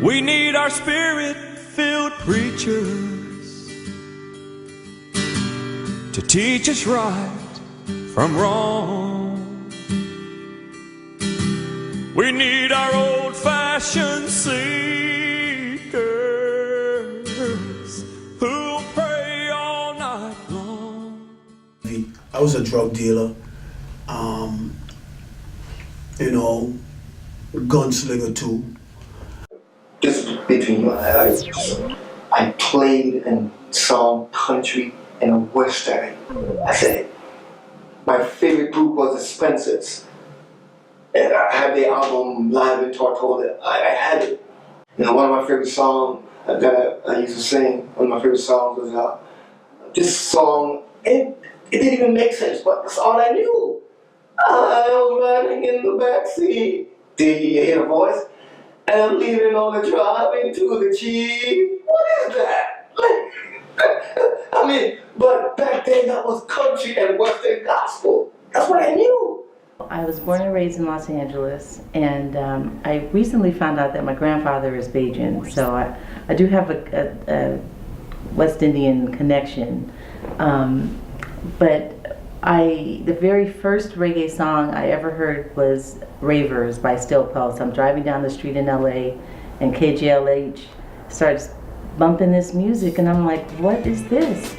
We need our spirit-filled preachers to teach us right from wrong. We need our old-fashioned seekers who'll pray all night long. I was a drug dealer, gunslinger too. Just between you and I played and sang country and western. I said, my favorite group was the Spencers. And I had their album Live in Tortola. I had it. One of my favorite songs that I used to sing, one of my favorite songs was this song. It didn't even make sense, but that's all I knew. I was riding in the backseat. Did you hear the voice? And I'm leaving on the drive into the Chief. What is that? But back then that was country and western gospel. That's what I knew. I was born and raised in Los Angeles, and I recently found out that my grandfather is Bajan, so I do have a West Indian connection. But the very first reggae song I ever heard was Ravers by Still Pulse. I'm driving down the street in LA, and KGLH starts bumping this music, and I'm like, what is this?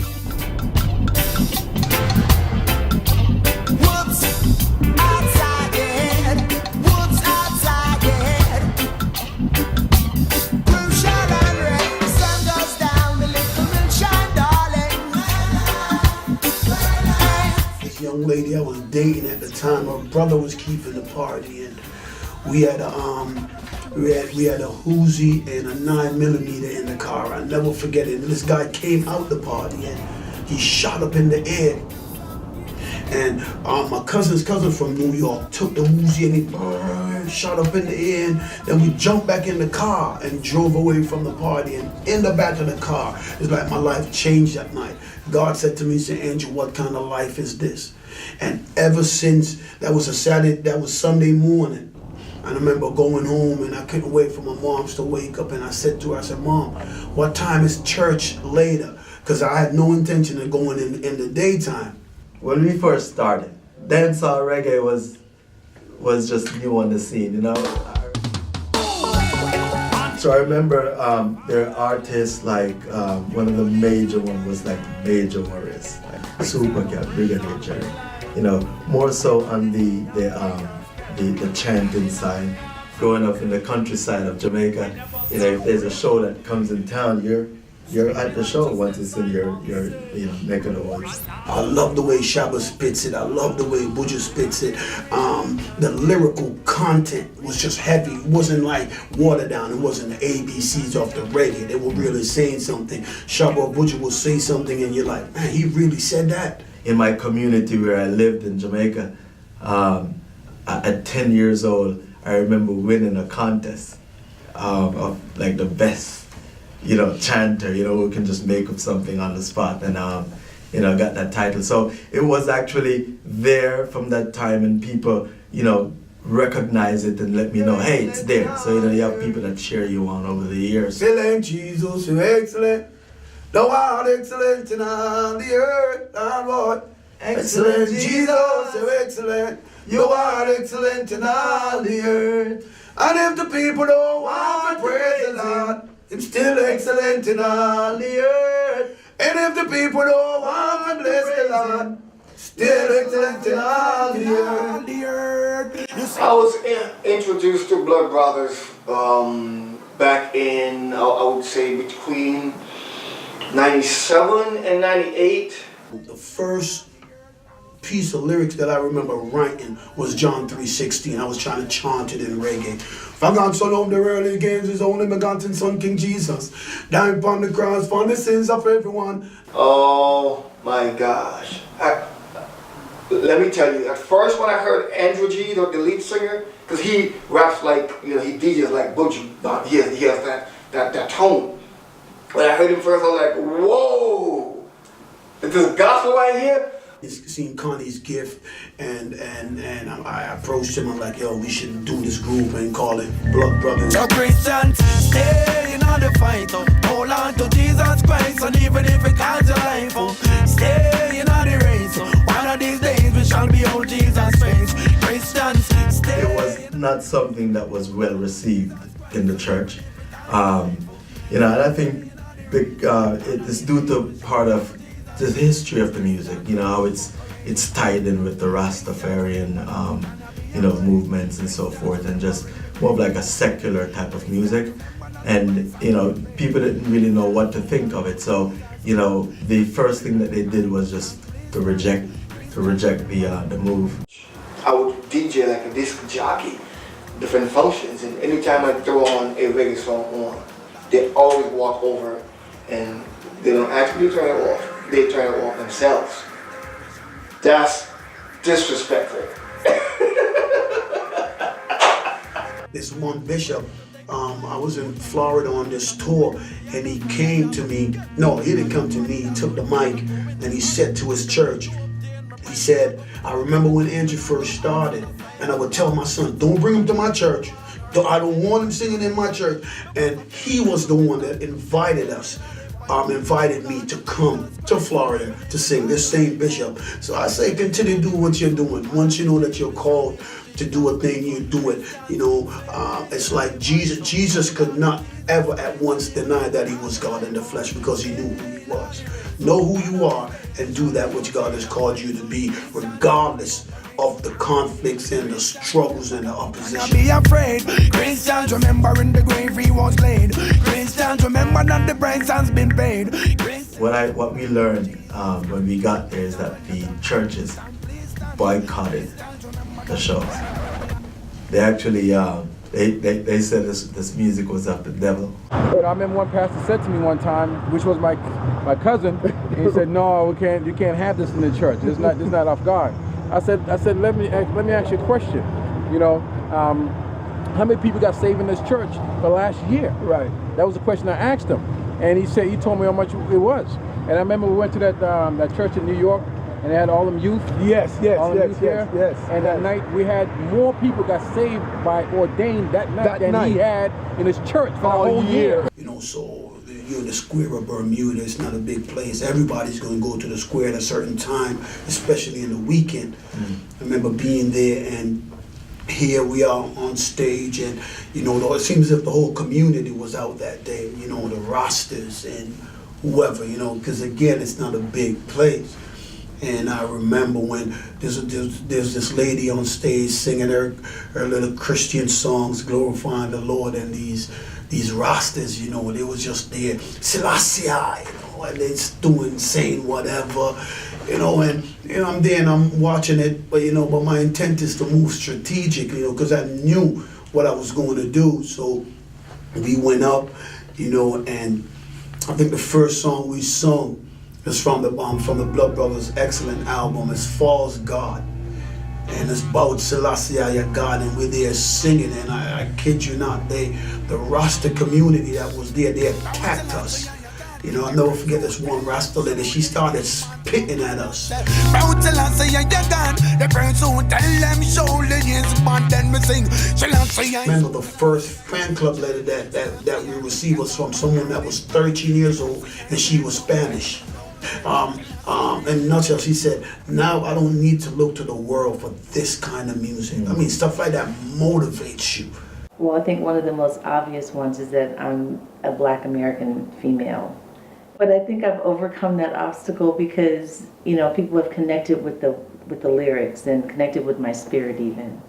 Lady I was dating at the time, her brother was keeping the party, and we had a Uzi and a 9mm in the car. I never forget it. And this guy came out the party and he shot up in the air. And my cousin's cousin from New York took the Uzi and he shot up in the air. And then we jumped back in the car and drove away from the party. And in the back of the car, it's like my life changed that night. God said to me, he said, Andrew, what kind of life is this? And ever since, that was Sunday morning. I remember going home and I couldn't wait for my mom to wake up, and I said to her, I said, Mom, what time is church later? Because I had no intention of going in the daytime. When we first started, dancehall reggae was just new on the scene, So I remember there are artists like, one of the major ones was like Major Morris, like Super Cat, Brigadier Jerry. More so on the chanting side. Growing up in the countryside of Jamaica, if there's a show that comes in town, you're at the show once it's in your neck of the woods. I love the way Shabba spits it. I love the way Buju spits it. The lyrical content was just heavy. It wasn't like watered down. It wasn't the ABCs off the reggae. They were really saying something. Shabba or Buju will say something and you're like, man, he really said that. In my community where I lived in Jamaica, at 10 years old, I remember winning a contest of like the best chanter, who can just make up something on the spot, and got that title. So it was actually there from that time, and people, recognize it and let me know, hey, it's there. So you have people that cheer you on over the years. Excellent Jesus, you're excellent. Thou art excellent in all the earth, Lord. Excellent Jesus, you're excellent. You are excellent in all the earth. And if the people don't want to praise the Lord, it's still excellent in all the earth. And if the people don't want to bless the Lord, still excellent in all the earth. I was introduced to Blood Brothers back in, I would say, between 97 and 98. The first piece of lyrics that I remember writing was John 3:16. I was trying to chant it in reggae. For God so loved the world, he gave his only begotten Son, King Jesus, dying upon the cross for the sins of everyone. Oh my gosh. Let me tell you, at first when I heard Andrew G, the lead singer, because he raps like, he DJs like Buju, he has that tone. When I heard him first, I was like, whoa, is this gospel right here? seen Connie's gift, and I approached him. I'm like, yo, we should do this group and call it Blood Brothers. So Christians, stay in the fight, hold on to Jesus Christ, and even if it costs your life, stay in the race. One of these days we shall behold Jesus' face. Christians, stay. It was not something that was well received in the church, and I think it is due to part of the history of the music. How it's tied in with the Rastafarian, movements and so forth, and just more of like a secular type of music. And people didn't really know what to think of it. So the first thing that they did was just to reject the move. I would DJ like a disc jockey, different functions, and anytime I throw on a reggae song on, they always walk over and they don't actually turn it off. They turn it off themselves. That's disrespectful. This one bishop, I was in Florida on this tour, and he came to me. No, he didn't come to me. He took the mic and he said to his church, he said, I remember when Andrew first started, and I would tell my son, don't bring him to my church. I don't want him singing in my church. And he was the one that invited me to come to Florida to sing, this same bishop. So I say, continue to do what you're doing. Once you know that you're called to do a thing, you do it. It's like Jesus could not ever at once deny that he was God in the flesh, because he knew who he was. Know who you are and do that which God has called you to be, regardless of the conflicts and the struggles and the opposition. Be afraid. Christians, remember in the grave he was laid. Christians, remember that the price has been paid. What we learned when we got there is that the churches boycotted the shows. They actually they said this music was of the devil. But I remember one pastor said to me one time, which was my cousin, and he said, "No, you can't have this in the church. It's not of God." I said, let me ask you a question. How many people got saved in this church for last year? Right. That was the question I asked him, and he told me how much it was. And I remember we went to that church in New York, and they had all them youth. Yes. And that night we had more people got saved by ordained that night than he had in his church for the whole year. So you're in the square of Bermuda. It's not a big place. Everybody's going to go to the square at a certain time, especially in the weekend. I remember being there, and here we are on stage, and it seems as if the whole community was out that day. The rosters and whoever. Because again, it's not a big place. And I remember when there's this lady on stage singing her little Christian songs, glorifying the Lord, and these rosters, they was just there, Selassie, and they're saying whatever, and I'm there and I'm watching it, but but my intent is to move strategically, because I knew what I was going to do. So we went up, and I think the first song we sung is from the Blood Brothers' excellent album. It's False God, and it's about Selassie, your God, and we're there singing, and I kid you not, the Rasta community that was there, they attacked us. I'll never forget this one Rasta lady. She started spitting at us. Remember, the first fan club letter that we received was from someone that was 13 years old, and she was Spanish. In a nutshell, she said, now I don't need to look to the world for this kind of music. Stuff like that motivates you. Well, I think one of the most obvious ones is that I'm a Black American female. But I think I've overcome that obstacle because, people have connected with the lyrics and connected with my spirit even.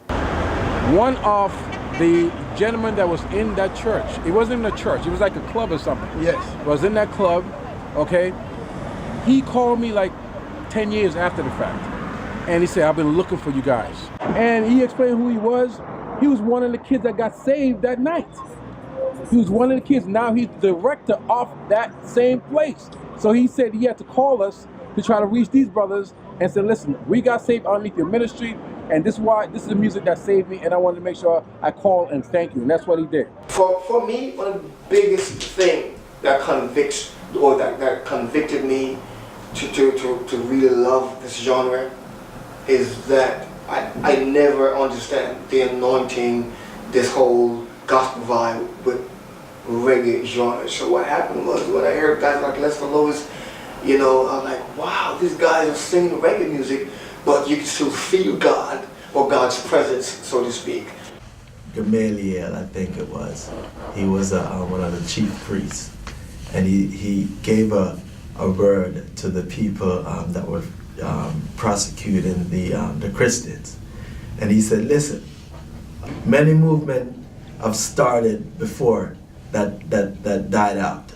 One of the gentlemen that was in that church, it wasn't in a church, it was like a club or something. Yes. Was in that club, okay? He called me like 10 years after the fact. And he said, I've been looking for you guys. And he explained who he was. He was one of the kids that got saved that night. He was one of the kids. Now he's the director of that same place. So he said he had to call us to try to reach these brothers and say, listen, we got saved underneath your ministry, and this is the music that saved me, and I wanted to make sure I call and thank you. And that's what he did. For me, one of the biggest thing that convicted me to really love this genre is that I never understand the anointing, this whole gospel vibe with reggae genre. So what happened was when I heard guys like Lester Lewis, you know, I'm like, wow, these guys are singing reggae music, but you can still feel God or God's presence, so to speak. Gamaliel, I think it was. He was one of the chief priests, and he gave a word to the people that were prosecuting the Christians, and he said, "Listen, many movements have started before that died out,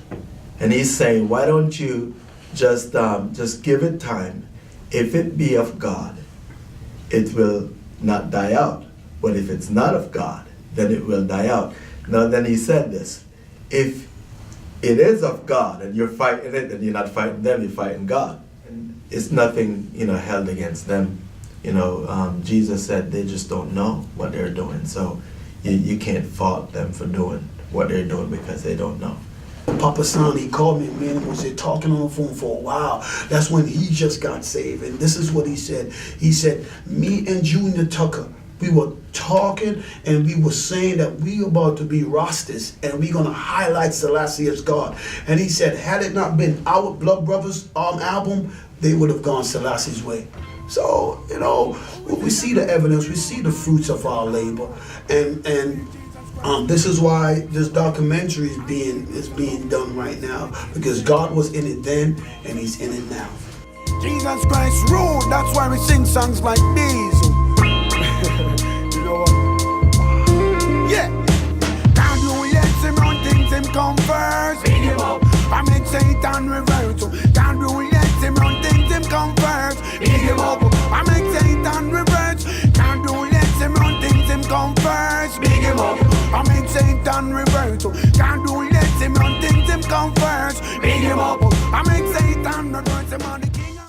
and he's saying, why don't you just give it time? If it be of God, it will not die out. But if it's not of God, then it will die out." Now then he said this, if it is of God and you're fighting it, and you're not fighting them, you're fighting God. And it's nothing, held against them. Jesus said they just don't know what they're doing. So you can't fault them for doing what they're doing because they don't know. Papa San, he called me, man, and was there talking on the phone for a while. That's when he just got saved. And this is what he said. He said, me and Junior Tucker, we were talking and we were saying that we about to be Rastas and we're going to highlight Selassie as God. And he said, had it not been our Blood Brothers album, they would have gone Selassie's way. So, we see the evidence, we see the fruits of our labor. And this is why this documentary is being done right now, because God was in it then and he's in it now. Jesus Christ ruled, that's why we sing songs like these. You know what? Yeah. Can't do let him run things, him come first. Big him up. I make Satan revert. Can't do let him run things, him come first. Big him up. I make Satan revert. Can't do let him run things, him come first. Big him up. I make Satan revert. Can't do let him run things, him come first. Big him up. I make Satan revert.